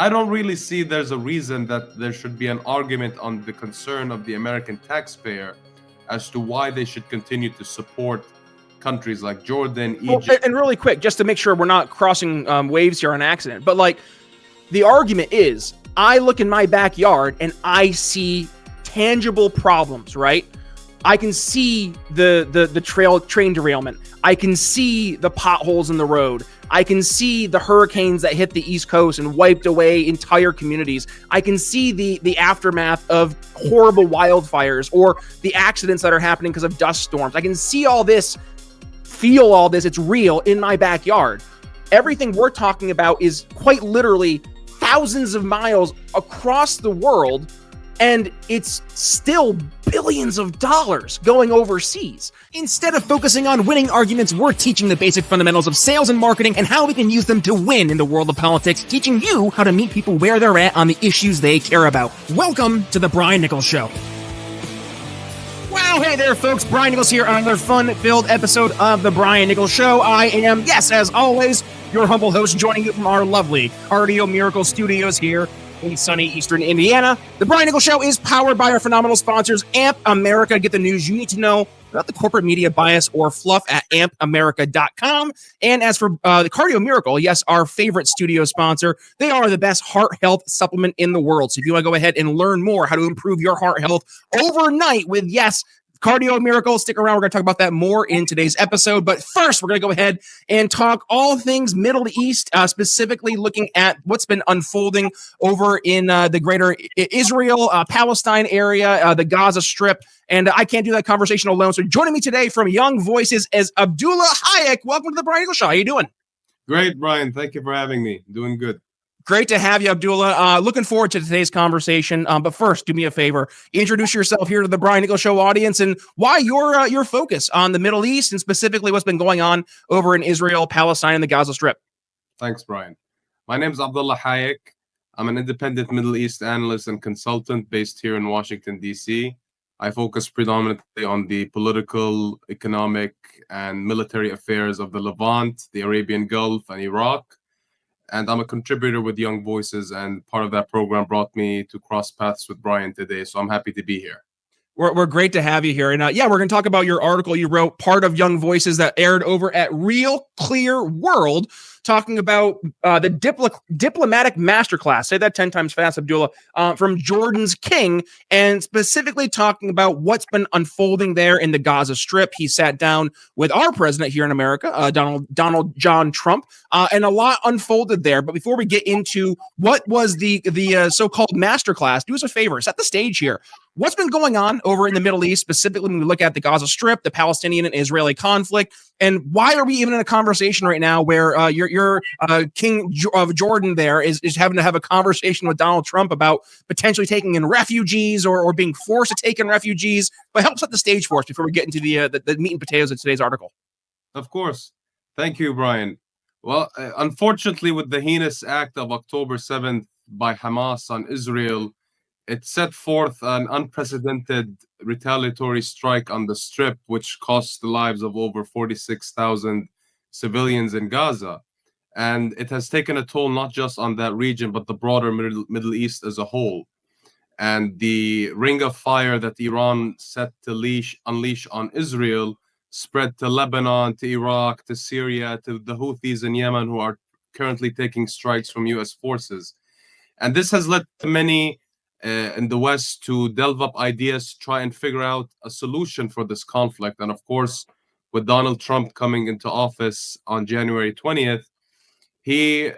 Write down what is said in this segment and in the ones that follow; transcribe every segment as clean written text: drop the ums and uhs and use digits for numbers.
I don't really see there's a reason that there should be an argument on the concern of the American taxpayer as to why they should continue to support countries like Jordan, Well, Egypt. and really quick, just to make sure we're not crossing waves here on accident, but like the argument is, I look in my backyard and I see tangible problems, right? I can see the train derailment. I can see the potholes in the road. I can see the hurricanes that hit the East Coast and wiped away entire communities. I can see the aftermath of horrible wildfires or the accidents that are happening because of dust storms. I can see all this, feel all this. It's real in my backyard. Everything we're talking about is quite literally thousands of miles across the world, and it's still billions of dollars going overseas. Instead of focusing on winning arguments, we're teaching the basic fundamentals of sales and marketing and how we can use them to win in the world of politics, teaching you how to meet people where they're at on the issues they care about. Welcome to the Brian Nichols Show. Wow, hey there, folks. Brian Nichols here on another fun-filled episode of the Brian Nichols Show. I am, yes, as always, your humble host, joining you from our lovely Cardio Miracle Studios here in sunny Eastern Indiana. The Brian Nichols Show is powered by our phenomenal sponsors, AMP America. Get the news you need to know about the corporate media bias or fluff at ampamerica.com. And as for the Cardio Miracle, yes, our favorite studio sponsor, they are the best heart health supplement in the world. So if you want to go ahead and learn more how to improve your heart health overnight with, yes, Cardio Miracle, stick around. We're going to talk about that more in today's episode. But first, we're going to go ahead and talk all things Middle East, specifically looking at what's been unfolding over in the greater Israel-Palestine area, the Gaza Strip. And I can't do that conversation alone. So joining me today from Young Voices is Abdullah Hayek. Welcome to the Brian Nichols Show. How you doing? Great, Brian. Thank you for having me. Doing good. Great to have you, Abdullah. Looking forward to today's conversation. But first, do me a favor. Introduce yourself here to the Brian Nichols Show audience and why your focus on the Middle East and specifically what's been going on over in Israel, Palestine, and the Gaza Strip. Thanks, Brian. My name is Abdullah Hayek. I'm an independent Middle East analyst and consultant based here in Washington, D.C. I focus predominantly on the political, economic, and military affairs of the Levant, the Arabian Gulf, and Iraq. And I'm a contributor with Young Voices, and part of that program brought me to cross paths with Brian today. So I'm happy to be here. We're great to have you here. And we're going to talk about your article you wrote, part of Young Voices, that aired over at Real Clear World, talking about the diplomatic masterclass. Say that 10 times fast, Abdullah, from Jordan's king, and specifically talking about what's been unfolding there in the Gaza Strip. He sat down with our president here in America, Donald John Trump, and a lot unfolded there. But before we get into what was the so-called masterclass, do us a favor, set the stage here. What's been going on over in the Middle East, specifically when we look at the Gaza Strip, the Palestinian and Israeli conflict, and why are we even in a conversation right now where your king of Jordan there is having to have a conversation with Donald Trump about potentially taking in refugees or being forced to take in refugees? But help set the stage for us before we get into the meat and potatoes of today's article. Of course. Thank you, Brian. Well, unfortunately, with the heinous act of October 7th by Hamas on Israel, it set forth an unprecedented retaliatory strike on the Strip, which cost the lives of over 46,000 civilians in Gaza. And it has taken a toll not just on that region, but the broader Middle East as a whole. And the ring of fire that Iran set to unleash on Israel spread to Lebanon, to Iraq, to Syria, to the Houthis in Yemen, who are currently taking strikes from U.S. forces. And this has led to many in the West to delve up ideas, try and figure out a solution for this conflict. And of course, with Donald Trump coming into office on January 20th, he,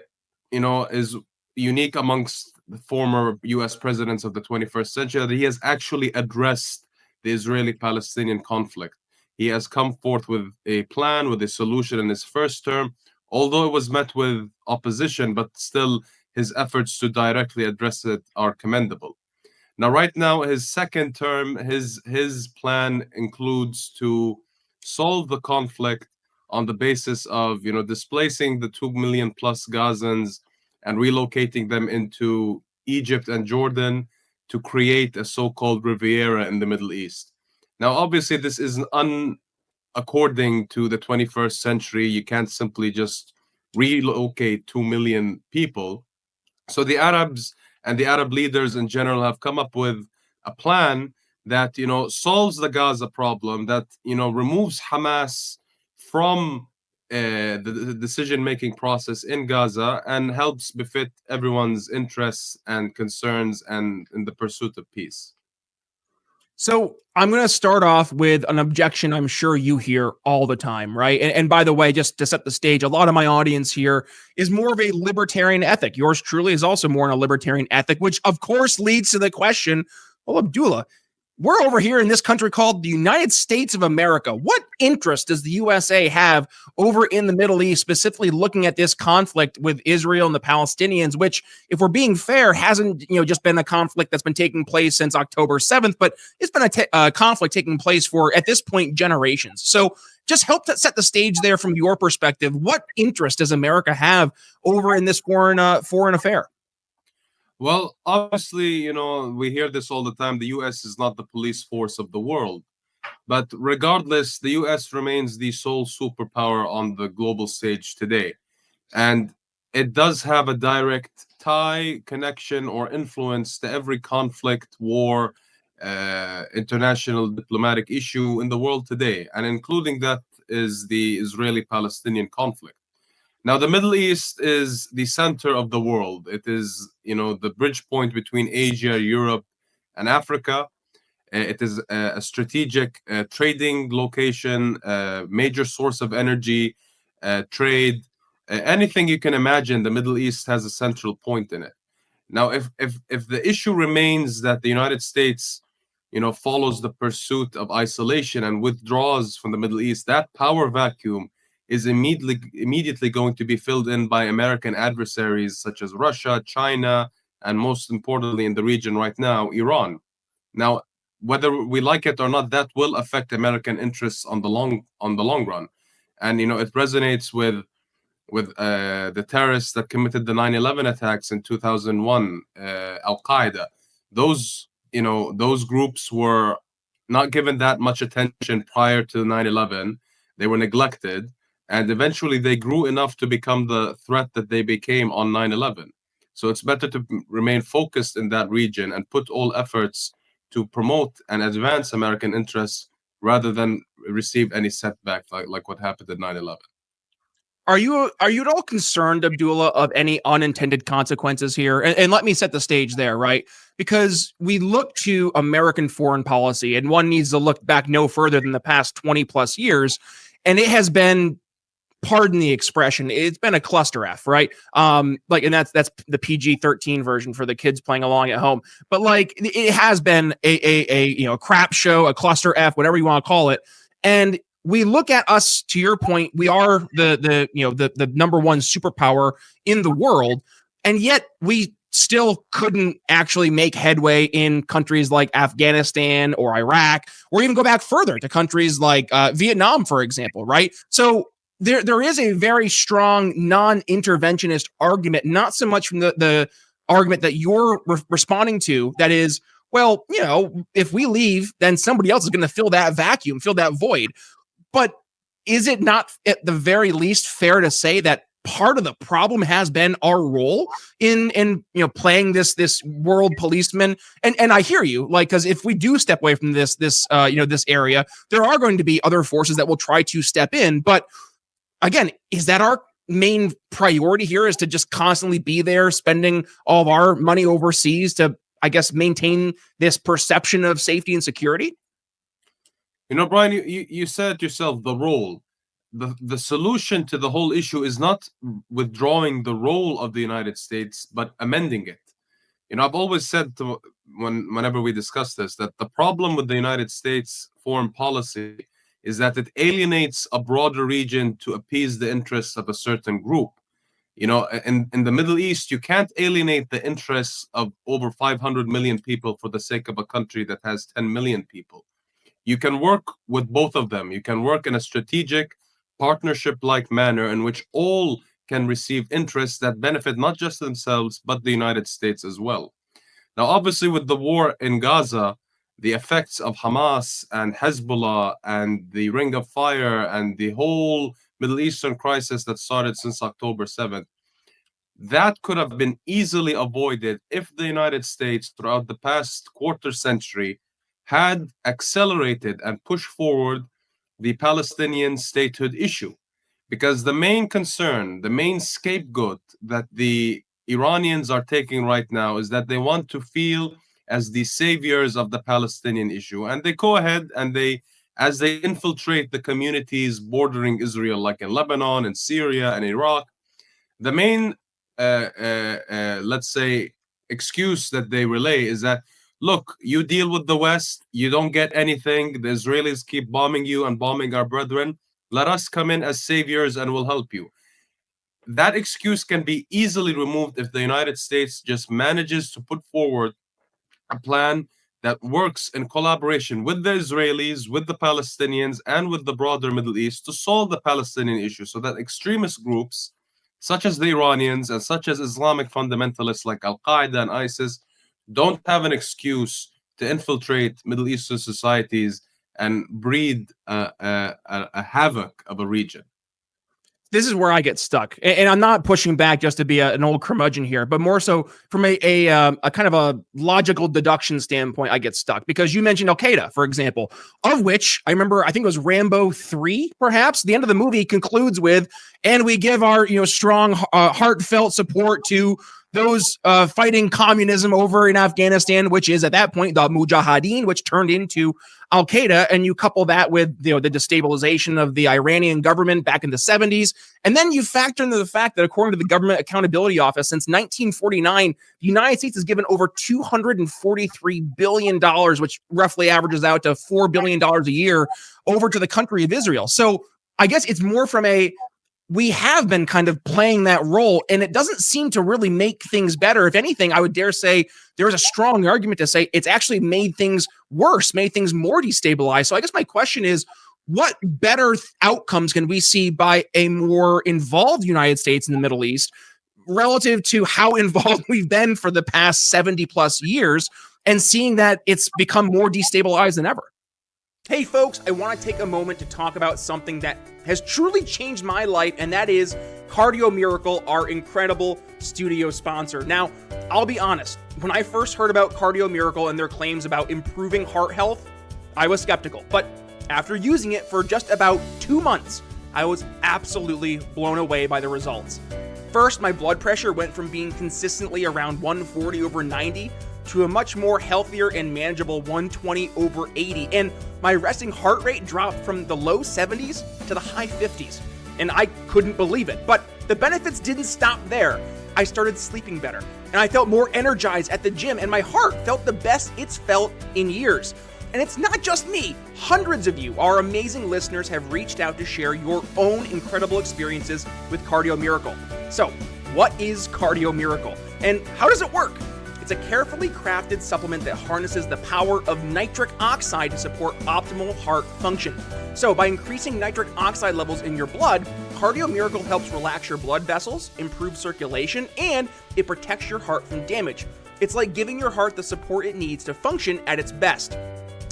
is unique amongst the former U.S. presidents of the 21st century that he has actually addressed the Israeli-Palestinian conflict. He has come forth with a plan, with a solution in his first term, although it was met with opposition, but still his efforts to directly address it are commendable. Now, right now, his second term, his plan includes to solve the conflict on the basis of, displacing the 2 million plus Gazans and relocating them into Egypt and Jordan to create a so-called Riviera in the Middle East. Now, obviously, this is according to the 21st century. You can't simply just relocate 2 million people. So the Arabs and the Arab leaders in general have come up with a plan that, solves the Gaza problem, that, removes Hamas from the decision-making process in Gaza and helps befit everyone's interests and concerns and in the pursuit of peace. So I'm going to start off with an objection I'm sure you hear all the time, right? And by the way, just to set the stage, a lot of my audience here is more of a libertarian ethic. Yours truly is also more in a libertarian ethic, which of course leads to the question, well, Abdullah, we're over here in this country called the United States of America. What interest does the USA have over in the Middle East, specifically looking at this conflict with Israel and the Palestinians, which, if we're being fair, hasn't just been a conflict that's been taking place since October 7th, but it's been a conflict taking place for, at this point, generations. So just help to set the stage there from your perspective. What interest does America have over in this foreign affair? Well, obviously, we hear this all the time. The US is not the police force of the world. But regardless, the US remains the sole superpower on the global stage today. And it does have a direct tie, connection, or influence to every conflict, war, international diplomatic issue in the world today. And including that is the Israeli-Palestinian conflict. Now, the Middle East is the center of the world. It is, the bridge point between Asia, Europe, and Africa. It is a strategic trading location, major source of energy, trade, anything you can imagine. The Middle East has a central point in it. Now, if the issue remains that the United States, follows the pursuit of isolation and withdraws from the Middle East, that power vacuum is immediately going to be filled in by American adversaries such as Russia, China, and most importantly in the region right now, Iran. Now, whether we like it or not, that will affect American interests on the long run, and it resonates with the terrorists that committed the 9/11 attacks in 2001, Al Qaeda. Those groups were not given that much attention prior to 9/11. They were neglected, and eventually they grew enough to become the threat that they became on 9/11. So it's better to remain focused in that region and put all efforts to promote and advance American interests rather than receive any setback like what happened at 9/11. Are you at all concerned, Abdullah, of any unintended consequences here? And let me set the stage there, right? Because we look to American foreign policy, and one needs to look back no further than the past 20 plus years, and it has been, pardon the expression, it's been a cluster F, right? And that's the PG-13 version for the kids playing along at home. But it has been a crap show, a cluster F, whatever you want to call it. And we look at us, to your point, we are the number one superpower in the world, and yet we still couldn't actually make headway in countries like Afghanistan or Iraq, or even go back further to countries like Vietnam, for example, right? So there is a very strong non-interventionist argument, not so much from the argument that you're responding to, that is, well, if we leave, then somebody else is going to fill that vacuum, fill that void. But is it not at the very least fair to say that part of the problem has been our role in playing this world policeman? And I hear you, because if we do step away from this area, there are going to be other forces that will try to step in. But again, is that our main priority here, is to just constantly be there spending all of our money overseas to, I guess, maintain this perception of safety and security? Brian, you said yourself the role. The solution to the whole issue is not withdrawing the role of the United States, but amending it. I've always said whenever we discuss this, that the problem with the United States foreign policy is that it alienates a broader region to appease the interests of a certain group. In the Middle East, you can't alienate the interests of over 500 million people for the sake of a country that has 10 million people. You can work with both of them. You can work in a strategic, partnership-like manner in which all can receive interests that benefit not just themselves, but the United States as well. Now, obviously, with the war in Gaza, the effects of Hamas and Hezbollah and the Ring of Fire and the whole Middle Eastern crisis that started since October 7th, that could have been easily avoided if the United States, throughout the past quarter century, had accelerated and pushed forward the Palestinian statehood issue. Because the main concern, the main scapegoat that the Iranians are taking right now is that they want to feel as the saviors of the Palestinian issue. And they go ahead and as they infiltrate the communities bordering Israel, like in Lebanon and Syria and Iraq, the main, let's say, excuse that they relay is that, look, you deal with the West, you don't get anything. The Israelis keep bombing you and bombing our brethren. Let us come in as saviors and we'll help you. That excuse can be easily removed if the United States just manages to put forward a plan that works in collaboration with the Israelis, with the Palestinians, and with the broader Middle East to solve the Palestinian issue, so that extremist groups such as the Iranians and such as Islamic fundamentalists like Al-Qaeda and ISIS don't have an excuse to infiltrate Middle Eastern societies and breed a havoc of a region. This is where I get stuck, and I'm not pushing back just to be an old curmudgeon here, but more so from a kind of a logical deduction standpoint. I get stuck because you mentioned Al Qaeda, for example, of which I remember. I think it was Rambo 3, perhaps. The end of the movie concludes with, "And we give our strong, heartfelt support to those fighting communism over in Afghanistan," which is at that point the Mujahideen, which turned into Al Qaeda. And you couple that with the destabilization of the Iranian government back in the 70s. And then you factor into the fact that according to the Government Accountability Office, since 1949, the United States has given over $243 billion, which roughly averages out to $4 billion a year, over to the country of Israel. So I guess it's more from we have been kind of playing that role, and it doesn't seem to really make things better. If anything, I would dare say there is a strong argument to say it's actually made things worse, made things more destabilized. So I guess my question is, what better outcomes can we see by a more involved United States in the Middle East relative to how involved we've been for the past 70 plus years, and seeing that it's become more destabilized than ever? Hey folks, I want to take a moment to talk about something that has truly changed my life, and that is Cardio Miracle, our incredible studio sponsor. Now, I'll be honest, when I first heard about Cardio Miracle and their claims about improving heart health, I was skeptical. But after using it for just about 2 months, I was absolutely blown away by the results. First, my blood pressure went from being consistently around 140/90 to a much more healthier and manageable 120/80. And my resting heart rate dropped from the low 70s to the high 50s. And I couldn't believe it. But the benefits didn't stop there. I started sleeping better, and I felt more energized at the gym, and my heart felt the best it's felt in years. And it's not just me. Hundreds of you, our amazing listeners, have reached out to share your own incredible experiences with Cardio Miracle. So, what is Cardio Miracle, and how does it work? It's a carefully crafted supplement that harnesses the power of nitric oxide to support optimal heart function. So by increasing nitric oxide levels in your blood, Cardio Miracle helps relax your blood vessels, improve circulation, and it protects your heart from damage. It's like giving your heart the support it needs to function at its best.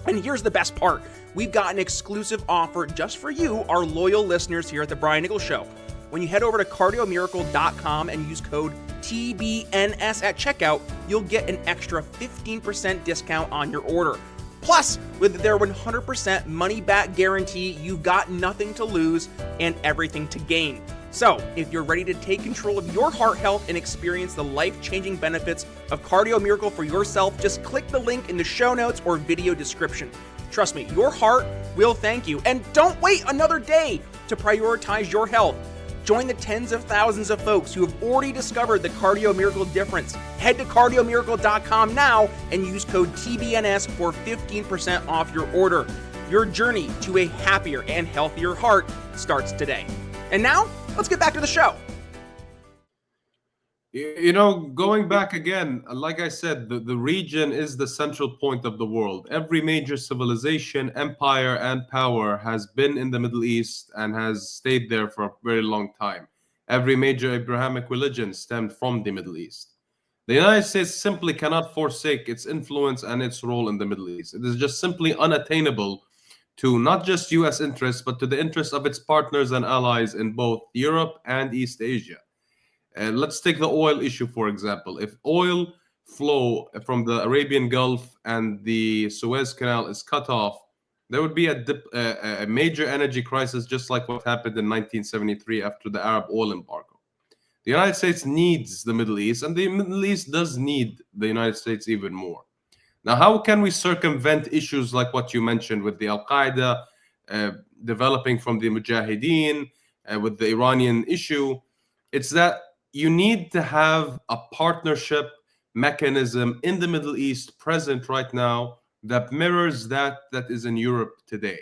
And here's the best part. We've got an exclusive offer just for you, our loyal listeners here at the Brian Nichols Show. When you head over to cardiomiracle.com and use code TBNS at checkout, you'll get an extra 15% discount on your order. Plus, with their 100% money-back guarantee, you've got nothing to lose and everything to gain. So, if you're ready to take control of your heart health and experience the life-changing benefits of Cardio Miracle for yourself, just click the link in the show notes or video description. Trust me, your heart will thank you. And don't wait another day to prioritize your health. Join the tens of thousands of folks who have already discovered the Cardio Miracle difference. Head to cardiomiracle.com now and use code TBNS for 15% off your order. Your journey to a happier and healthier heart starts today. And now, let's get back to the show. Going back again, like I said, the region is the central point of the world. Every major civilization, empire, and power has been in the Middle East and has stayed there for a very long time. Every major Abrahamic religion stemmed from the Middle East. The United States simply cannot forsake its influence and its role in the Middle East. It is just simply unattainable to not just U.S. interests, but to the interests of its partners and allies in both Europe and East Asia. Let's take the oil issue, for example. If oil flow from the Arabian Gulf and the Suez Canal is cut off, there would be a major energy crisis, just like what happened in 1973 after the Arab oil embargo. The United States needs the Middle East, and the Middle East does need the United States even more. Now, how can we circumvent issues like what you mentioned with the Al-Qaeda developing from the Mujahideen, with the Iranian issue? It's that you need to have a partnership mechanism in the Middle East present right now that mirrors that is in Europe today.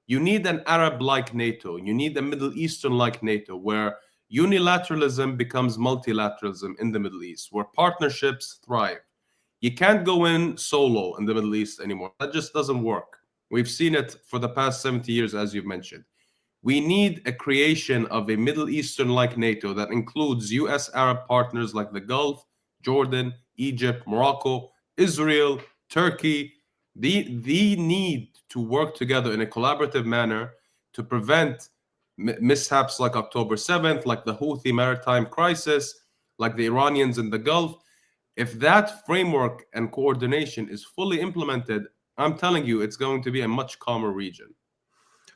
You need an Arab-like NATO. You need a Middle Eastern-like NATO where unilateralism becomes multilateralism in the Middle East, where partnerships thrive. You can't go in solo in the Middle East anymore. That just doesn't work. We've seen it for the past 70 years, as you've mentioned. We need a creation of a Middle Eastern-like NATO that includes US Arab partners like the Gulf, Jordan, Egypt, Morocco, Israel, Turkey. They need to work together in a collaborative manner to prevent mishaps like October 7th, like the Houthi maritime crisis, like the Iranians in the Gulf. If that framework and coordination is fully implemented, I'm telling you, it's going to be a much calmer region.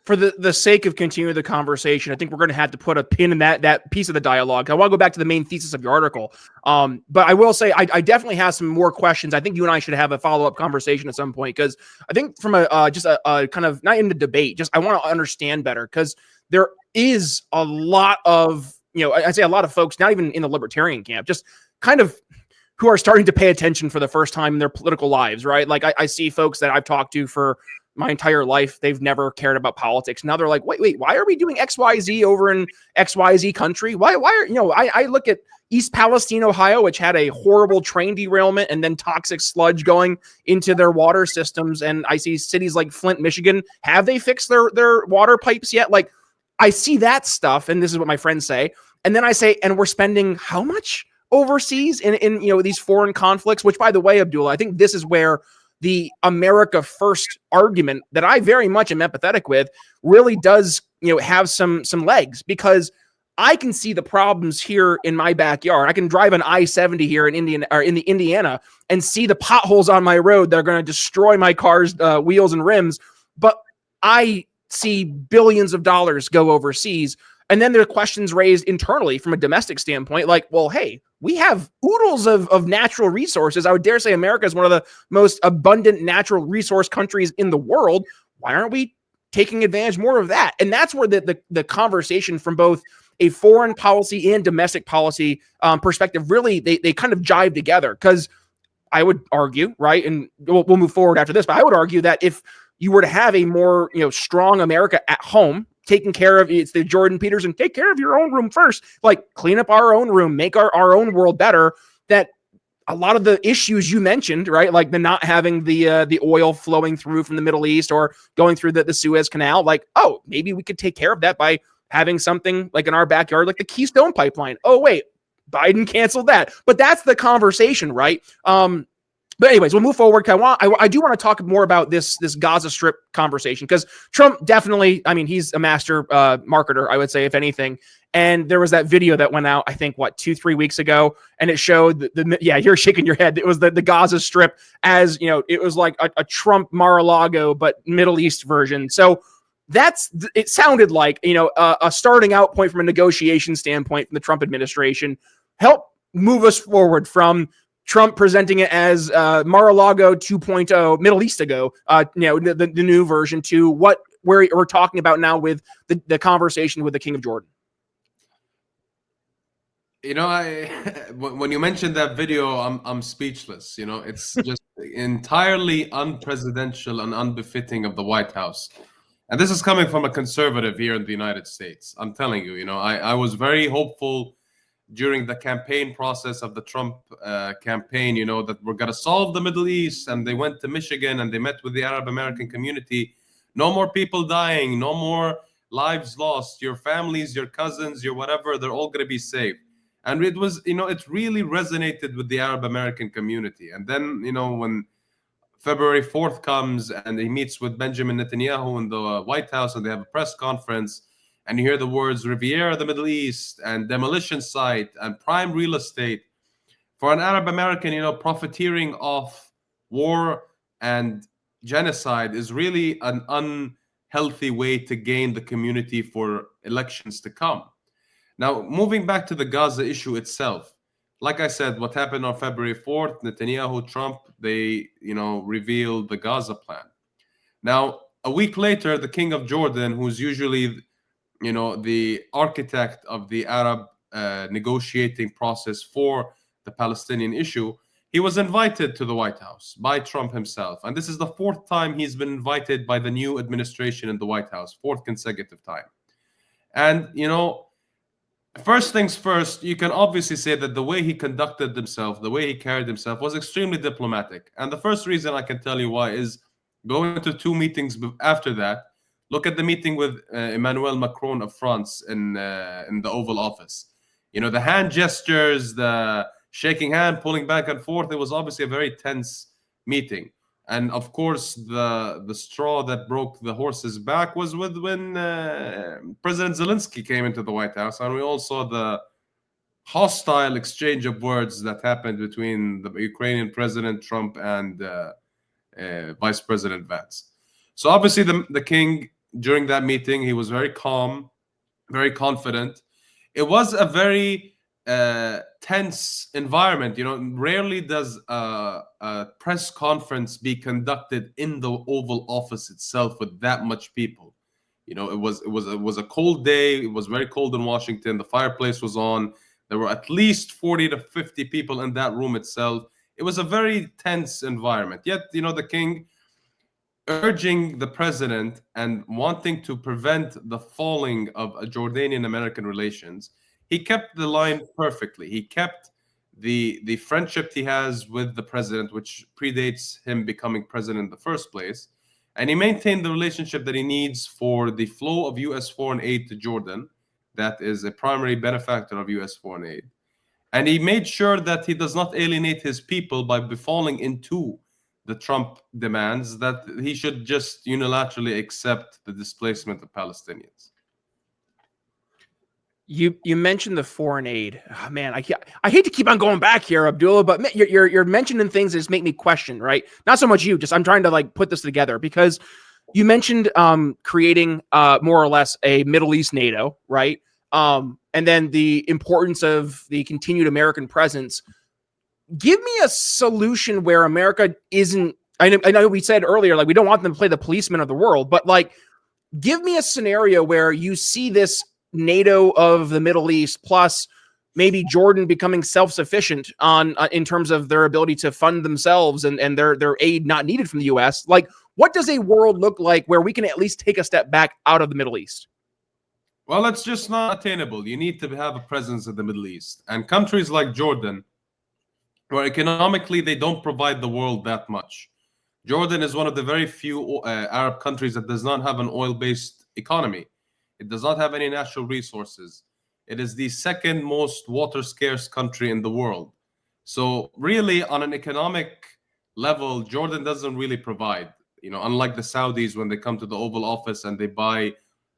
For the sake of continuing the conversation, I think we're going to have to put a pin in that piece of the dialogue. I want to go back to the main thesis of your article. But I will say I definitely have some more questions. I think you and I should have a follow-up conversation at some point, because I think from just a kind of, not in the debate, just I want to understand better, because there is a lot of, I say a lot of folks, not even in the libertarian camp, just kind of who are starting to pay attention for the first time in their political lives, right? Like I see folks that I've talked to for my entire life. They've never cared about politics. Now they're like, wait, why are we doing XYZ over in XYZ country? Why are, I look at East Palestine, Ohio, which had a horrible train derailment and then toxic sludge going into their water systems. And I see cities like Flint, Michigan. Have they fixed their water pipes yet? Like, I see that stuff. And this is what my friends say. And then I say, and we're spending how much overseas in these foreign conflicts, which, by the way, Abdullah, I think this is where the America first argument that I very much am empathetic with really does, have some legs, because I can see the problems here in my backyard. I can drive an I-70 here in Indiana and see the potholes on my road that are going to destroy my car's wheels and rims. But I see billions of dollars go overseas. And then there are questions raised internally from a domestic standpoint, like, well, hey, we have oodles of natural resources. I would dare say America is one of the most abundant natural resource countries in the world. Why aren't we taking advantage more of that? And that's where the conversation from both a foreign policy and domestic policy perspective, really, they kind of jive together. Because I would argue, right, and we'll move forward after this, but I would argue that if you were to have a more strong America at home, taking care of, it's the Jordan Peterson, take care of your own room first, like clean up our own room, make our own world better, that a lot of the issues you mentioned, right, like the not having the oil flowing through from the Middle East or going through the Suez Canal, like, oh, maybe we could take care of that by having something like in our backyard, like the Keystone Pipeline. Oh, wait, Biden canceled that. But that's the conversation, right? But anyways, we'll move forward. I do want to talk more about this Gaza Strip conversation, because Trump definitely, he's a master marketer, I would say, if anything. And there was that video that went out, I think, 2-3 weeks ago, and it showed yeah, you're shaking your head. It was the Gaza Strip as, it was like a Trump Mar-a-Lago, but Middle East version. So it sounded like, a starting out point from a negotiation standpoint from the Trump administration. Help move us forward from Trump presenting it as Mar-a-Lago 2.0, Middle East ago, the new version, to what we're talking about now with the conversation with the King of Jordan. When you mentioned that video, I'm speechless. It's just entirely unpresidential and unbefitting of the White House. And this is coming from a conservative here in the United States. I'm telling you, I was very hopeful during the campaign process of the Trump campaign, that we're going to solve the Middle East. And they went to Michigan and they met with the Arab American community. No more people dying, no more lives lost. Your families, your cousins, your whatever, they're all going to be safe. And it was, it really resonated with the Arab American community. And then, when February 4th comes and he meets with Benjamin Netanyahu in the White House and they have a press conference, and you hear the words Riviera, the Middle East, and demolition site, and prime real estate, for an Arab American, profiteering off war and genocide is really an unhealthy way to gain the community for elections to come. Now, moving back to the Gaza issue itself, like I said, what happened on February 4th, Netanyahu, Trump, they, revealed the Gaza plan. Now, a week later, the King of Jordan, who's usually, the architect of the Arab negotiating process for the Palestinian issue, he was invited to the White House by Trump himself. And this is the fourth time he's been invited by the new administration in the White House, fourth consecutive time. And, first things first, you can obviously say that the way he conducted himself, the way he carried himself was extremely diplomatic. And the first reason I can tell you why is going to two meetings after that. Look at the meeting with Emmanuel Macron of France in the Oval Office. The hand gestures, the shaking hand, pulling back and forth. It was obviously a very tense meeting. And of course, the straw that broke the horse's back was when President Zelensky came into the White House, and we all saw the hostile exchange of words that happened between the Ukrainian President Trump and Vice President Vance. So obviously, the king during that meeting, he was very calm, very confident. It was a very tense environment. Rarely does a press conference be conducted in the Oval Office itself with that much people. It was a cold day. It was very cold in Washington. The fireplace was on. There were at least 40 to 50 people in that room itself. It was a very tense environment. Yet, the king, urging the president and wanting to prevent the falling of Jordanian-American relations, he kept the line perfectly. He kept the friendship he has with the president, which predates him becoming president in the first place. And he maintained the relationship that he needs for the flow of U.S. foreign aid to Jordan. That is a primary benefactor of U.S. foreign aid. And he made sure that he does not alienate his people by falling into the Trump demands that he should just unilaterally accept the displacement of Palestinians. You mentioned the foreign aid. Oh, man, I hate to keep on going back here, Abdullah, but you're mentioning things that just make me question, right? Not so much you, just I'm trying to put this together, because you mentioned creating more or less a Middle East NATO, right? And then the importance of the continued American presence. Give me a solution where America isn't. I know we said earlier, we don't want them to play the policeman of the world, but give me a scenario where you see this NATO of the Middle East, plus maybe Jordan becoming self-sufficient in terms of their ability to fund themselves and their aid not needed from the U.S. What does a world look like where we can at least take a step back out of the Middle East? Well, it's just not attainable. You need to have a presence in the Middle East. And countries like Jordan, where economically they don't provide the world that much. Jordan is one of the very few Arab countries that does not have an oil-based economy. It does not have any natural resources. It is the second most water-scarce country in the world. So really, on an economic level, Jordan doesn't really provide. Unlike the Saudis, when they come to the Oval Office and they buy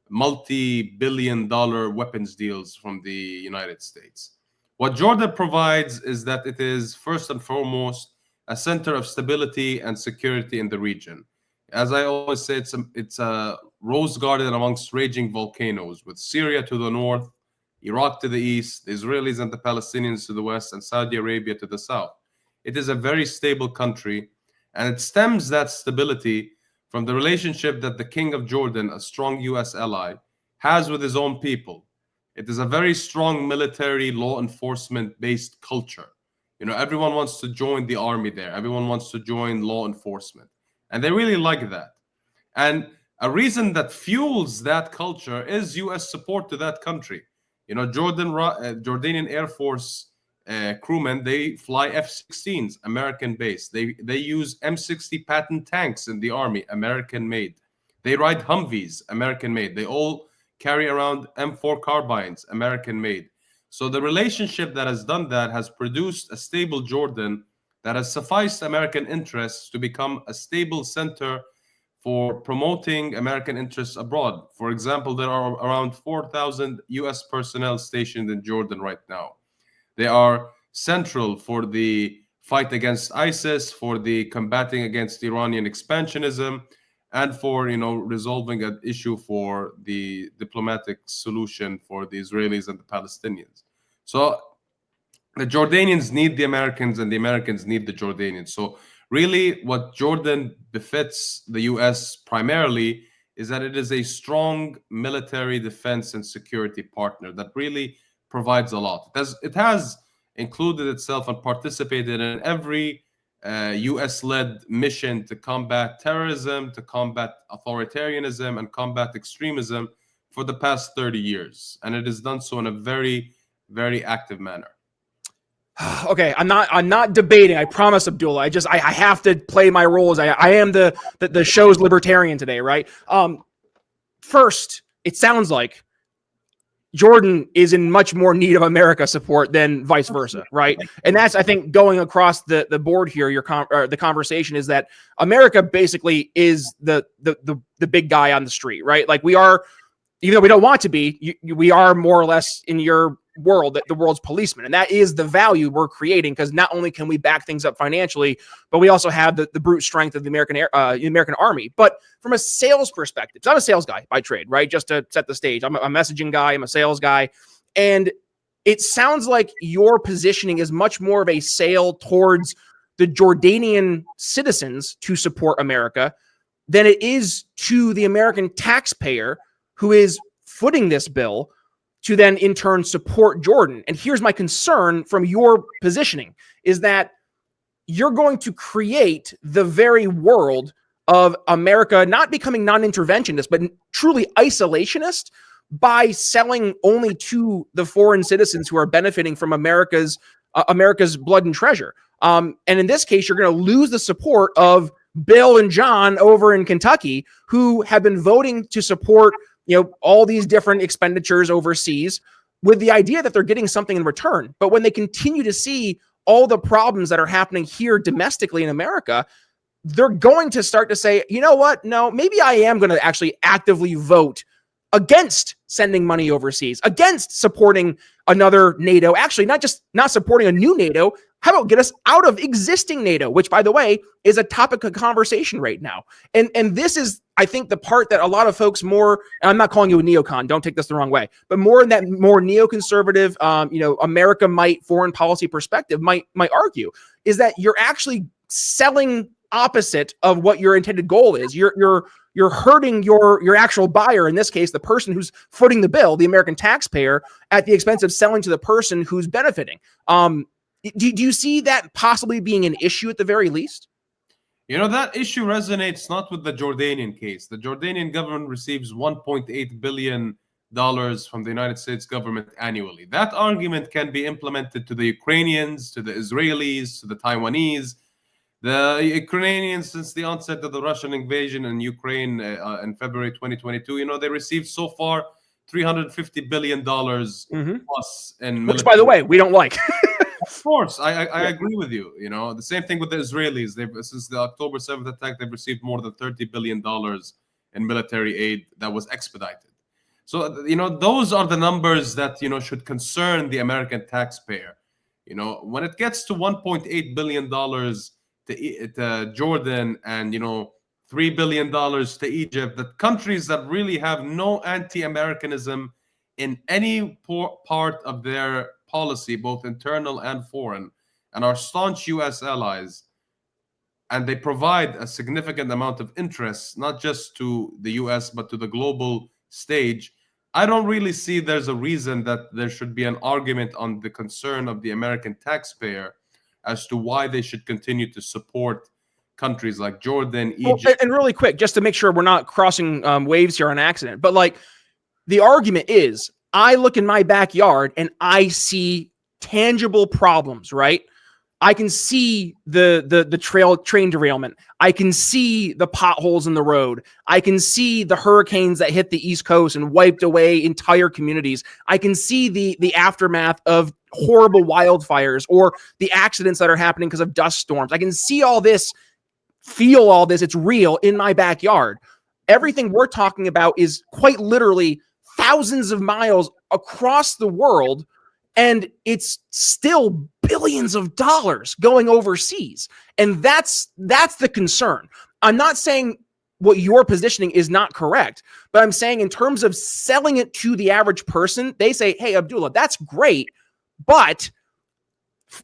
multi-billion-dollar weapons deals from the United States. What Jordan provides is that it is, first and foremost, a center of stability and security in the region. As I always say, it's a rose garden amongst raging volcanoes, with Syria to the north, Iraq to the east, the Israelis and the Palestinians to the west, and Saudi Arabia to the south. It is a very stable country, and it stems that stability from the relationship that the King of Jordan, a strong U.S. ally, has with his own people. It is a very strong military law enforcement-based culture. Everyone wants to join the army there. Everyone wants to join law enforcement. And they really like that. And a reason that fuels that culture is U.S. support to that country. Jordanian Air Force crewmen, they fly F-16s, American-based. They use M60 Patton tanks in the army, American-made. They ride Humvees, American-made. They all carry around M4 carbines, American-made. So the relationship that has done that has produced a stable Jordan that has sufficed American interests to become a stable center for promoting American interests abroad. For example, there are around 4,000 US personnel stationed in Jordan right now. They are central for the fight against ISIS, for the combating against Iranian expansionism, and for resolving an issue for the diplomatic solution for the Israelis and the Palestinians. So the Jordanians need the Americans and the Americans need the Jordanians. So really what Jordan befits the US primarily is that it is a strong military defense and security partner that really provides a lot. It has included itself and participated in every US-led mission to combat terrorism, to combat authoritarianism, and combat extremism for the past 30 years. And it has done so in a very, very active manner. Okay, I'm not debating. I promise, Abdullah. I have to play my role as I am the show's libertarian today, right? First, it sounds like Jordan is in much more need of America support than vice versa, right? And that's, I think, going across the board here. The conversation is that America basically is the big guy on the street, right? Like we are, even though we don't want to be, we are more or less in your world, the world's policeman. And that is the value we're creating, because not only can we back things up financially, but we also have the brute strength of the American army. But from a sales perspective, so I'm a sales guy by trade, right? Just to set the stage, I'm a messaging guy, I'm a sales guy. And it sounds like your positioning is much more of a sale towards the Jordanian citizens to support America than it is to the American taxpayer who is footing this bill to then in turn support Jordan. And here's my concern from your positioning is that you're going to create the very world of America not becoming non-interventionist, but truly isolationist by selling only to the foreign citizens who are benefiting from America's blood and treasure. And in this case, you're going to lose the support of Bill and John over in Kentucky, who have been voting to support all these different expenditures overseas with the idea that they're getting something in return. But when they continue to see all the problems that are happening here domestically in America, they're going to start to say, you know what? No, maybe I am going to actually actively vote against sending money overseas, against supporting another NATO, actually not supporting a new NATO. How about get us out of existing NATO, which, by the way, is a topic of conversation right now. And this is, I think, the part that a lot of folks more, and I'm not calling you a neocon, don't take this the wrong way, but more in that more neoconservative, America might foreign policy perspective might argue is that you're actually selling opposite of what your intended goal is. You're hurting your actual buyer, in this case, the person who's footing the bill, the American taxpayer, at the expense of selling to the person who's benefiting. Do you see that possibly being an issue at the very least? That issue resonates not with the Jordanian case. The Jordanian government receives $1.8 billion from the United States government annually. That argument can be implemented to the Ukrainians, to the Israelis, to the Taiwanese. The Ukrainians, since the onset of the Russian invasion in Ukraine in February 2022, they received so far $350 billion plus in military. Which, by the way, we don't like. Of course, I agree with you. The same thing with the Israelis. Since the October 7th attack, they've received more than $30 billion in military aid that was expedited. So, those are the numbers that, should concern the American taxpayer. When it gets to $1.8 billion to Jordan and, $3 billion to Egypt, the countries that really have no anti-Americanism in any part of their policy, both internal and foreign, and are staunch U.S. allies, and they provide a significant amount of interest, not just to the U.S., but to the global stage, I don't really see there's a reason that there should be an argument on the concern of the American taxpayer as to why they should continue to support countries like Jordan, Egypt. Well, and really quick, just to make sure we're not crossing waves here on accident, but the argument is, I look in my backyard and I see tangible problems, right? I can see the train derailment. I can see the potholes in the road. I can see the hurricanes that hit the East Coast and wiped away entire communities. I can see the aftermath of horrible wildfires or the accidents that are happening because of dust storms. I can see all this feel all this. It's real in my backyard. Everything we're talking about is quite literally thousands of miles across the world, and it's still billions of dollars going overseas. And that's the concern. I'm not saying what you're positioning is not correct, but I'm saying in terms of selling it to the average person, they say, hey, Abdullah, that's great, but,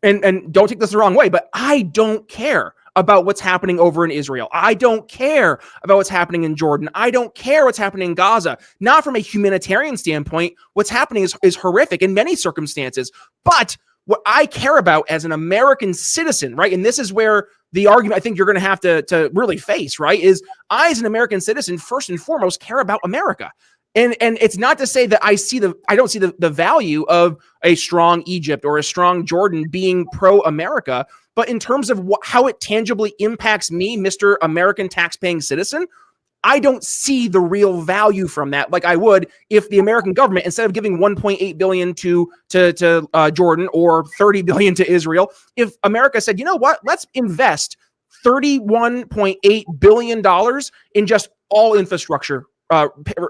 and don't take this the wrong way, but I don't care about what's happening over in Israel. I don't care about what's happening in Jordan. I don't care what's happening in Gaza. Not from a humanitarian standpoint. What's happening is horrific in many circumstances. But what I care about as an American citizen, right? And this is where the argument I think you're going to have to really face, right? Is I, as an American citizen, first and foremost, care about America. And it's not to say that I don't see the value of a strong Egypt or a strong Jordan being pro-America, but in terms of how it tangibly impacts me, Mr. American tax-paying citizen, I don't see the real value from that like I would if the American government, instead of giving $1.8 billion to Jordan or $30 billion to Israel, if America said, you know what, let's invest $31.8 billion in just all infrastructure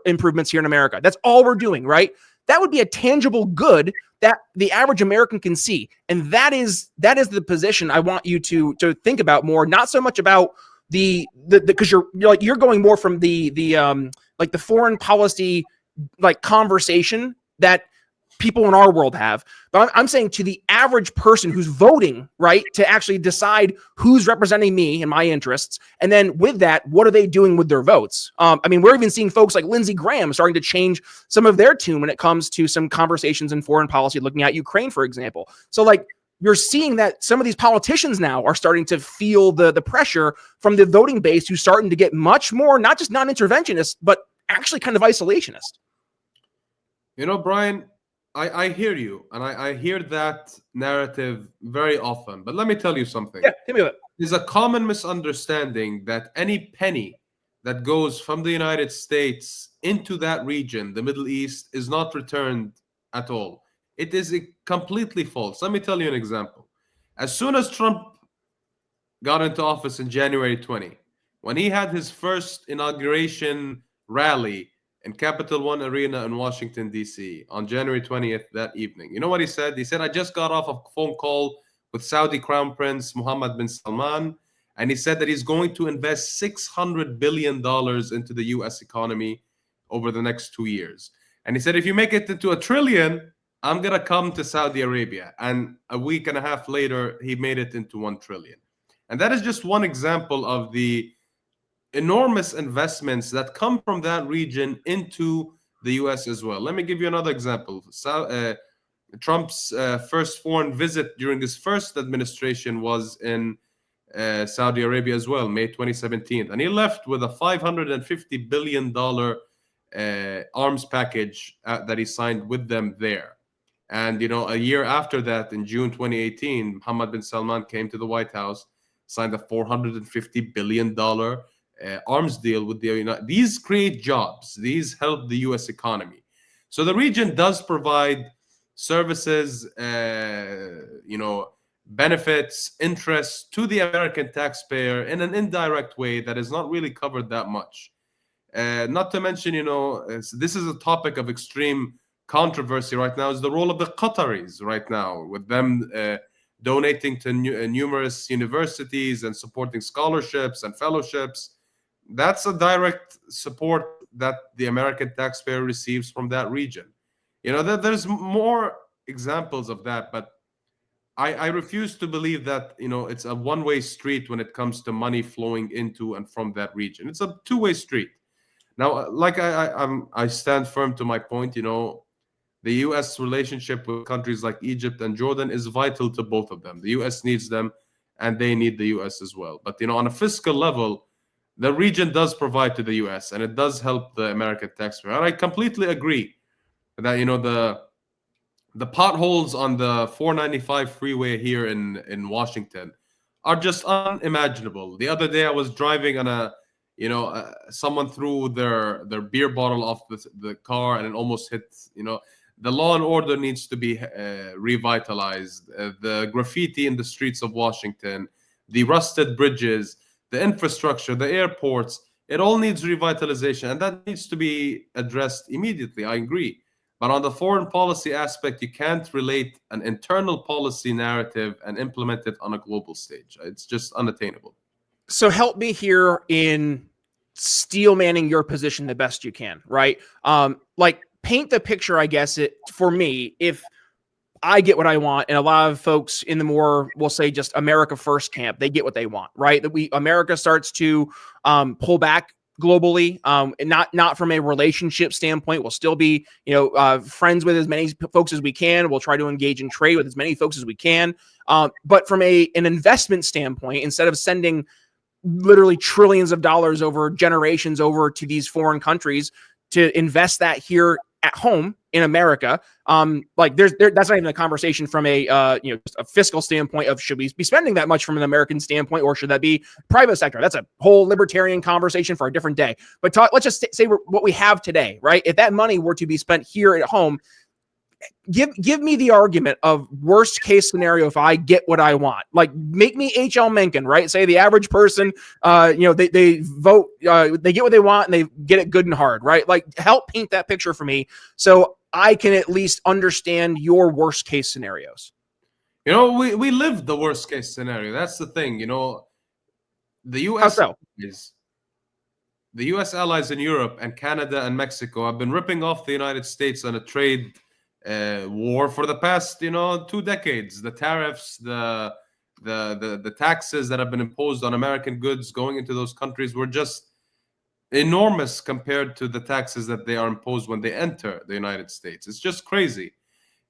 improvements here in America. That's all we're doing, right? That would be a tangible good that the average American can see. And that is the position I want you to think about more, not so much about the because you're going more from the like the foreign policy like conversation that people in our world have. But I'm saying to the average person who's voting, right, to actually decide who's representing me and my interests. And then with that, what are they doing with their votes? I mean, we're even seeing folks like Lindsey Graham starting to change some of their tune when it comes to some conversations in foreign policy, looking at Ukraine, for example. So like, you're seeing that some of these politicians now are starting to feel the pressure from the voting base, who's starting to get much more, not just non-interventionist, but actually kind of isolationist. You know, Brian, I hear you, and I hear that narrative very often. But let me tell you something. Yeah, hit me with it. There's a common misunderstanding that any penny that goes from the United States into that region, the Middle East, is not returned at all. It is completely false. Let me tell you an example. As soon as Trump got into office in January 20, when he had his first inauguration rally in Capital One Arena in Washington, D.C. on January 20th that evening, you know what he said? He said, I just got off a phone call with Saudi Crown Prince Mohammed bin Salman, and he said that he's going to invest $600 billion into the U.S. economy over the next 2 years. And he said, if you make it into $1 trillion, I'm going to come to Saudi Arabia. And a week and a half later, he made it into $1 trillion. And that is just one example of the enormous investments that come from that region into the U.S. as well. Let me give you another example. Trump's first foreign visit during his first administration was in Saudi Arabia as well, May 2017. And he left with a $550 billion arms package that he signed with them there. And, you know, a year after that, in June 2018, Mohammed bin Salman came to the White House, signed a $450 billion arms deal with the United. These create jobs. These help the U.S. economy. So the region does provide services, benefits, interests to the American taxpayer in an indirect way that is not really covered that much. Not to mention, this is a topic of extreme controversy right now, is the role of the Qataris right now, with them donating to numerous universities and supporting scholarships and fellowships. That's a direct support that the American taxpayer receives from that region. There's more examples of that, but I refuse to believe that, it's a one-way street when it comes to money flowing into and from that region. It's a two-way street. Now, like I stand firm to my point, the U.S. relationship with countries like Egypt and Jordan is vital to both of them. The U.S. needs them, and they need the U.S. as well. But, on a fiscal level, the region does provide to the U.S., and it does help the American taxpayer. And I completely agree that, the potholes on the 495 freeway here in Washington are just unimaginable. The other day I was driving on someone threw their beer bottle off the car, and it almost hit, the law and order needs to be revitalized. The graffiti in the streets of Washington, the rusted bridges, the infrastructure, the airports, it all needs revitalization, and that needs to be addressed immediately. I agree. But on the foreign policy aspect, you can't relate an internal policy narrative and implement it on a global stage. It's just unattainable. So help me here in steel manning your position the best you can, right? Like paint the picture, I guess, it for me, if I get what I want, and a lot of folks in the more, we'll say, just America first camp, they get what they want, right? That America starts to pull back globally, and not from a relationship standpoint. We'll still be, friends with as many folks as we can. We'll try to engage in trade with as many folks as we can. But from an investment standpoint, instead of sending literally trillions of dollars over generations over to these foreign countries to invest that here at home in America, like that's not even a conversation from a just a fiscal standpoint of should we be spending that much from an American standpoint, or should that be private sector? That's a whole libertarian conversation for a different day. But let's just say what we have today, right? If that money were to be spent here at home, give me the argument of worst case scenario if I get what I want. Like make me H.L. Mencken, right? Say the average person, they vote, they get what they want and they get it good and hard, right? Like help paint that picture for me so I can at least understand your worst case scenarios. We live the worst case scenario. That's the thing. The U.S. The U.S. allies in Europe and Canada and Mexico have been ripping off the United States on a trade war for the past 2 decades. The tariffs, the taxes that have been imposed on American goods going into those countries were just enormous compared to the taxes that they are imposed when they enter the United States. It's just crazy.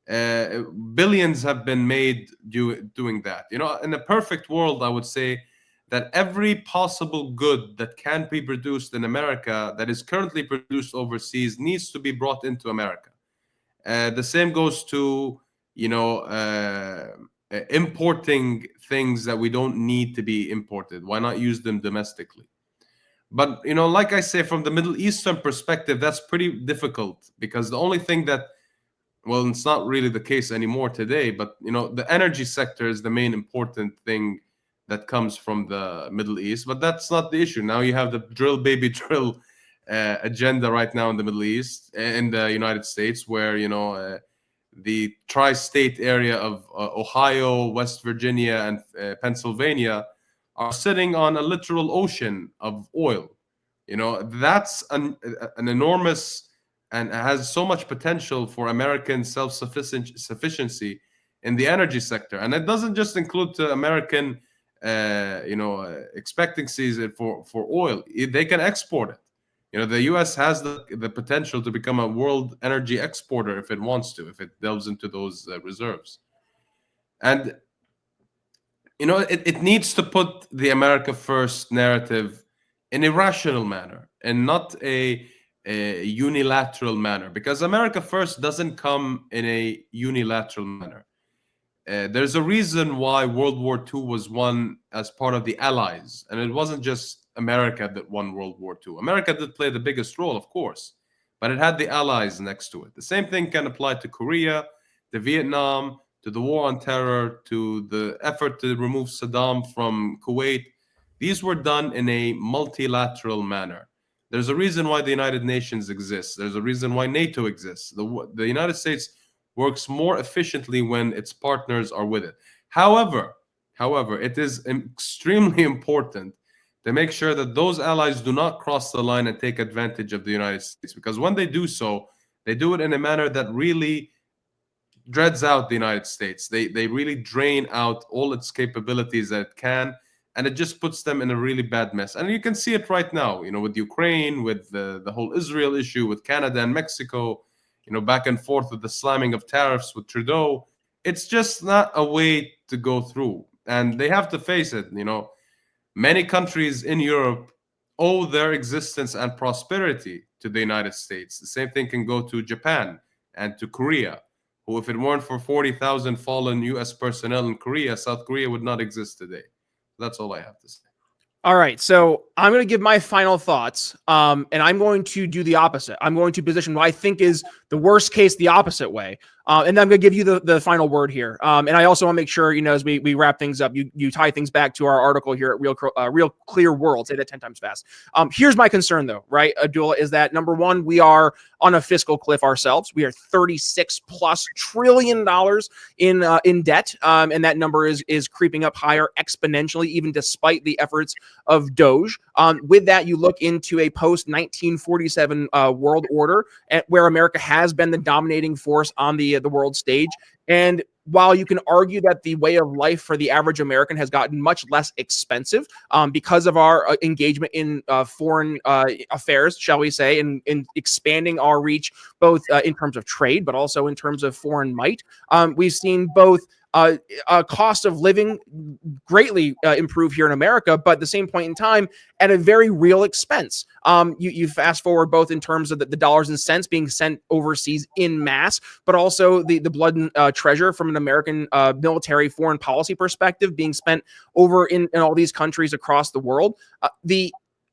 Billions have been made doing that. In a perfect world, I would say that every possible good that can be produced in America that is currently produced overseas needs to be brought into America. The same goes to, importing things that we don't need to be imported. Why not use them domestically? But, like I say, from the Middle Eastern perspective, that's pretty difficult because the only thing that, well, it's not really the case anymore today, but, the energy sector is the main important thing that comes from the Middle East. But that's not the issue. Now you have the drill, baby, drill agenda right now in the Middle East, in the United States, where the tri-state area of Ohio, West Virginia, and Pennsylvania are sitting on a literal ocean of oil. That's an enormous and has so much potential for American self-sufficiency in the energy sector, and it doesn't just include the American expectancies for oil. They can export it. The U.S. has the potential to become a world energy exporter if it wants to, if it delves into those reserves. And, it needs to put the America first narrative in a rational manner and not a unilateral manner, because America first doesn't come in a unilateral manner. There's a reason why World War II was won as part of the Allies, and it wasn't just America that won World War II. America did play the biggest role, of course, but it had the Allies next to it. The same thing can apply to Korea, to Vietnam, to the war on terror, to the effort to remove Saddam from Kuwait. These were done in a multilateral manner. There's a reason why the United Nations exists. There's a reason why NATO exists. The United States works more efficiently when its partners are with it. However, it is extremely important to make sure that those allies do not cross the line and take advantage of the United States, because when they do so, they do it in a manner that really dreads out the United States. They really drain out all its capabilities that it can, and it just puts them in a really bad mess. And you can see it right now, with Ukraine, with the whole Israel issue, with Canada and Mexico, back and forth with the slamming of tariffs with Trudeau. It's just not a way to go through. And they have to face it, Many countries in Europe owe their existence and prosperity to the United States. The same thing can go to Japan and to Korea, who, if it weren't for 40,000 fallen U.S. personnel in Korea, South Korea would not exist today. That's all I have to say. All right, so I'm going to give my final thoughts, and I'm going to do the opposite. I'm going to position what I think is the worst case, the opposite way. And then I'm going to give you the final word here. And I also want to make sure, as we wrap things up, you tie things back to our article here at Real Clear World. Say that 10 times fast. Here's my concern, though, right, Abdullah, is that number one, we are on a fiscal cliff ourselves. We are $36+ trillion in debt, and that number is creeping up higher exponentially, even despite the efforts of Doge. With that, you look into a post-1947 world order, where America has been the dominating force on the world stage. And while you can argue that the way of life for the average American has gotten much less expensive because of our engagement in foreign affairs, shall we say, and in expanding our reach, both in terms of trade, but also in terms of foreign might, we've seen both cost of living greatly improve here in America, but at the same point in time, at a very real expense. You fast forward both in terms of the dollars and cents being sent overseas in mass, but also the blood and treasure from an American military foreign policy perspective being spent over in all these countries across the world. The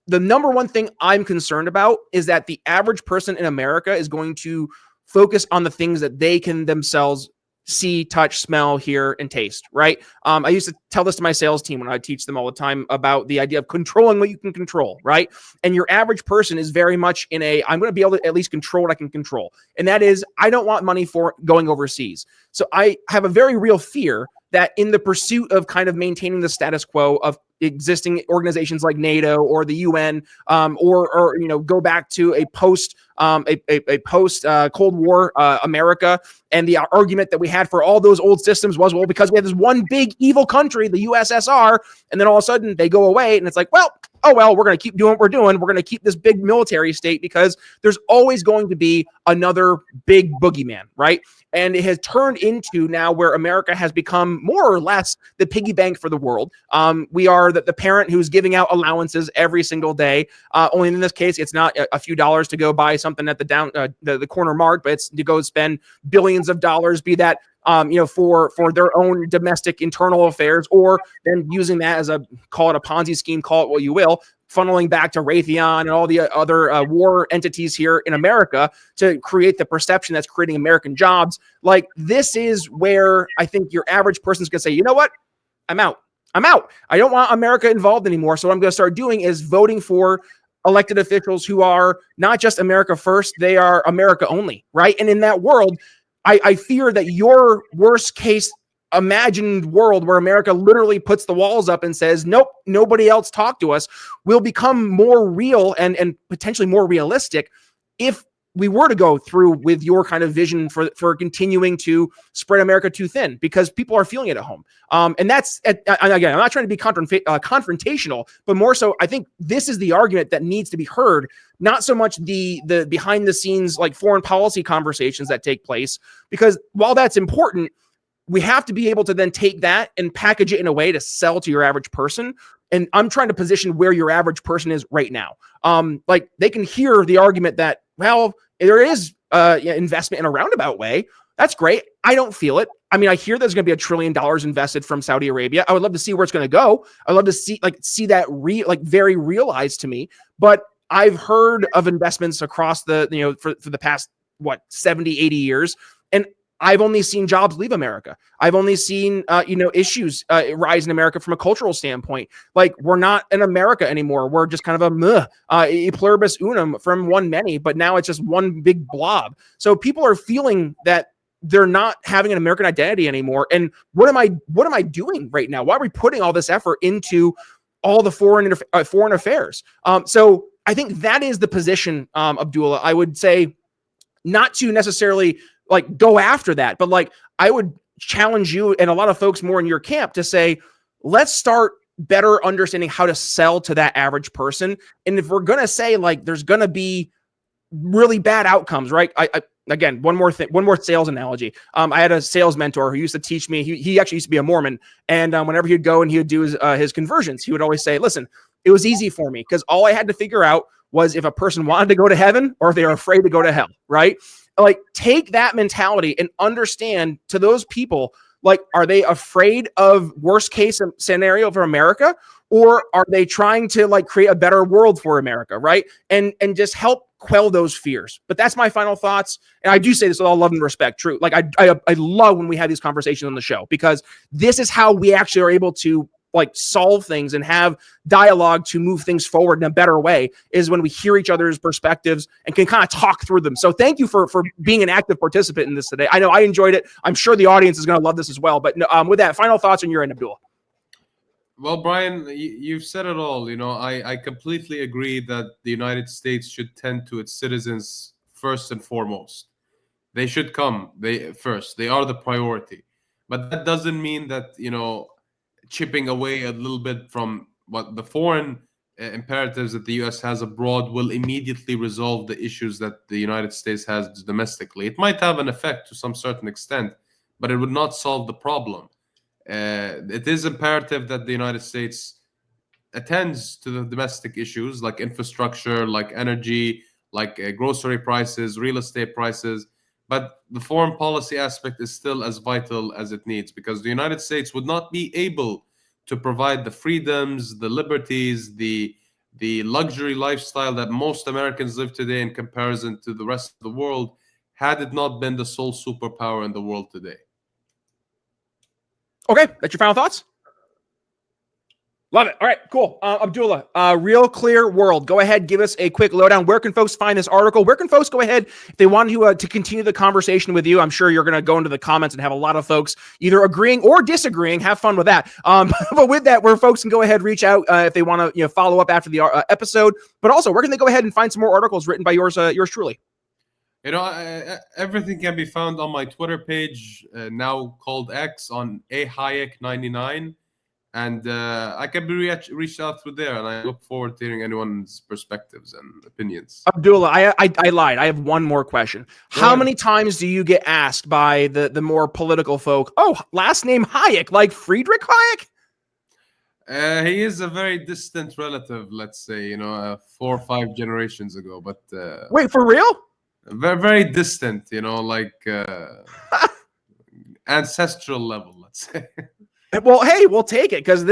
number one thing I'm concerned about is that the average person in America is going to focus on the things that they can themselves see, touch, smell, hear, and taste, right? I used to tell this to my sales team when I teach them all the time about the idea of controlling what you can control, right? And your average person is very much in I'm going to be able to at least control what I can control. And that is, I don't want money for going overseas. So I have a very real fear that in the pursuit of kind of maintaining the status quo of existing organizations like NATO or the UN, or go back to a post Cold War America, and the argument that we had for all those old systems was, well, because we had this one big evil country, the USSR, and then all of a sudden they go away, and it's like, well, we're going to keep doing what we're doing. We're going to keep this big military state because there's always going to be another big boogeyman, right? And it has turned into now where America has become more or less the piggy bank for the world. We are the parent who's giving out allowances every single day. Only in this case, it's not a few dollars to go buy something at the corner mart, but it's to go spend billions of dollars, be that for their own domestic internal affairs, or then using that as call it a Ponzi scheme, call it what you will, funneling back to Raytheon and all the other war entities here in America to create the perception that's creating American jobs. Like, this is where I think your average person's going to say, you know what? I'm out. I don't want America involved anymore. So what I'm going to start doing is voting for elected officials who are not just America first, they are America only, right? And in that world, I fear that your worst case imagined world, where America literally puts the walls up and says, nope, nobody else talk to us, will become more real and potentially more realistic if we were to go through with your kind of vision for continuing to spread America too thin, because people are feeling it at home. And that's, and again, I'm not trying to be confrontational, but more so, I think this is the argument that needs to be heard, not so much the behind the scenes, like foreign policy conversations that take place, because while that's important, we have to be able to then take that and package it in a way to sell to your average person. And I'm trying to position where your average person is right now. Like, they can hear the argument that, well, there is investment in a roundabout way. That's great. I don't feel it. I mean, I hear there's going to be $1 trillion invested from Saudi Arabia. I would love to see where it's going to go. I'd love to see that very realized to me. But I've heard of investments across for the past 70, 80 years, and I've only seen jobs leave America. I've only seen, issues rise in America from a cultural standpoint. Like, we're not in America anymore. We're just kind of a pluribus unum from one many, but now it's just one big blob. So people are feeling that they're not having an American identity anymore. And what am I doing right now? Why are we putting all this effort into all the foreign affairs? So I think that is the position, Abdullah. I would say, not to necessarily go after that, but I would challenge you and a lot of folks more in your camp to say, let's start better understanding how to sell to that average person. And if we're going to say there's going to be really bad outcomes, right? Again, one more sales analogy. I had a sales mentor who used to teach me, he actually used to be a Mormon. And whenever he'd go and he would do his conversions, he would always say, listen, it was easy for me because all I had to figure out was if a person wanted to go to heaven or if they were afraid to go to hell, right? Take that mentality and understand, to those people, Like, are they afraid of worst case scenario for America, or are they trying to like create a better world for America, right? And just help quell those fears. But that's my final thoughts. And I do say this with all love and respect. True. Like I love when we have these conversations on the show, because this is how we actually are able to like solve things and have dialogue to move things forward in a better way, is when we hear each other's perspectives and can kind of talk through them. So thank you for being an active participant in this today. I know I enjoyed it. I'm sure the audience is going to love this as well. But with that, final thoughts on your end, Abdullah. Well, Brian, you've said it all. I completely agree that the United States should tend to its citizens first and foremost. They should come first. They are the priority. But that doesn't mean that, chipping away a little bit from what the foreign imperatives that the U.S. has abroad will immediately resolve the issues that the United States has domestically. It might have an effect to some certain extent, but it would not solve the problem. It is imperative that the United States attends to the domestic issues like infrastructure, like energy, like grocery prices, real estate prices. But the foreign policy aspect is still as vital as it needs, because the United States would not be able to provide the freedoms, the liberties, the luxury lifestyle that most Americans live today in comparison to the rest of the world, had it not been the sole superpower in the world today. Okay, that's your final thoughts? Love it. All right, cool. Abdullah, Real Clear World. Go ahead, give us a quick lowdown. Where can folks find this article? Where can folks go ahead if they want to continue the conversation with you? I'm sure you're going to go into the comments and have a lot of folks either agreeing or disagreeing. Have fun with that. But with that, where folks can go ahead, reach out if they want to follow up after the episode. But also, where can they go ahead and find some more articles written by yours truly? Everything can be found on my Twitter page, now called X, on Hayek99. And I can be reached out through there, and I look forward to hearing anyone's perspectives and opinions. Abdullah, I lied. I have one more question. How many times do you get asked by the more political folk, oh, last name Hayek, like Friedrich Hayek? He is a very distant relative, let's say, 4 or 5 generations ago. But wait, for real? Very, very distant, like ancestral level, let's say. Well, hey, we'll take it, because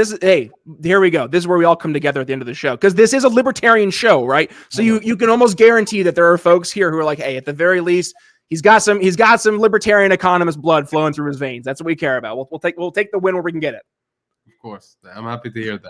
here we go. This is where we all come together at the end of the show, because this is a libertarian show, right? So you can almost guarantee that there are folks here who are like, hey, at the very least, he's got some libertarian economist blood flowing through his veins. That's what we care about. We'll take the win where we can get it. Of course, I'm happy to hear that.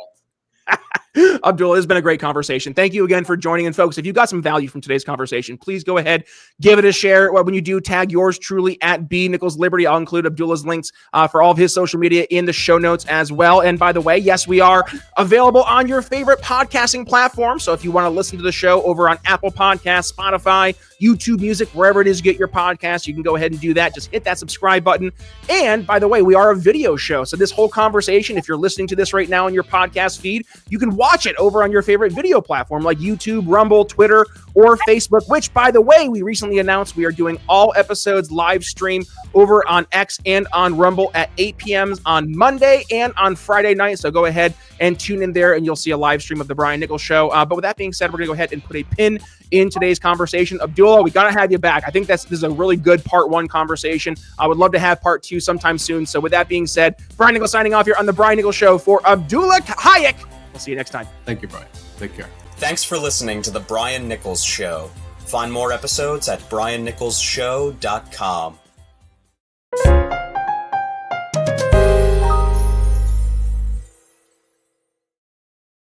Abdullah, it's been a great conversation. Thank you again for joining in, folks. If you got some value from today's conversation, please go ahead, give it a share. When you do, tag yours truly at B Nichols Liberty. I'll include Abdullah's links for all of his social media in the show notes as well. And by the way, yes, we are available on your favorite podcasting platform. So if you want to listen to the show over on Apple Podcasts, Spotify, YouTube Music, wherever it is you get your podcasts, you can go ahead and do that. Just hit that subscribe button. And by the way, we are a video show. So this whole conversation, if you're listening to this right now in your podcast feed, you can watch it over on your favorite video platform like YouTube, Rumble, Twitter, or Facebook, which, by the way, we recently announced we are doing all episodes live stream over on X and on Rumble at 8 p.m. on Monday and on Friday night. So go ahead and tune in there, and you'll see a live stream of the Brian Nichols Show. But with that being said, we're going to go ahead and put a pin in today's conversation. Abdullah, we got to have you back. I think this is a really good part 1 conversation. I would love to have part 2 sometime soon. So with that being said, Brian Nichols signing off here on the Brian Nichols Show for Abdullah Hayek. We'll see you next time. Thank you, Brian. Take care. Thanks for listening to the Brian Nichols Show. Find more episodes at briannicholsshow.com.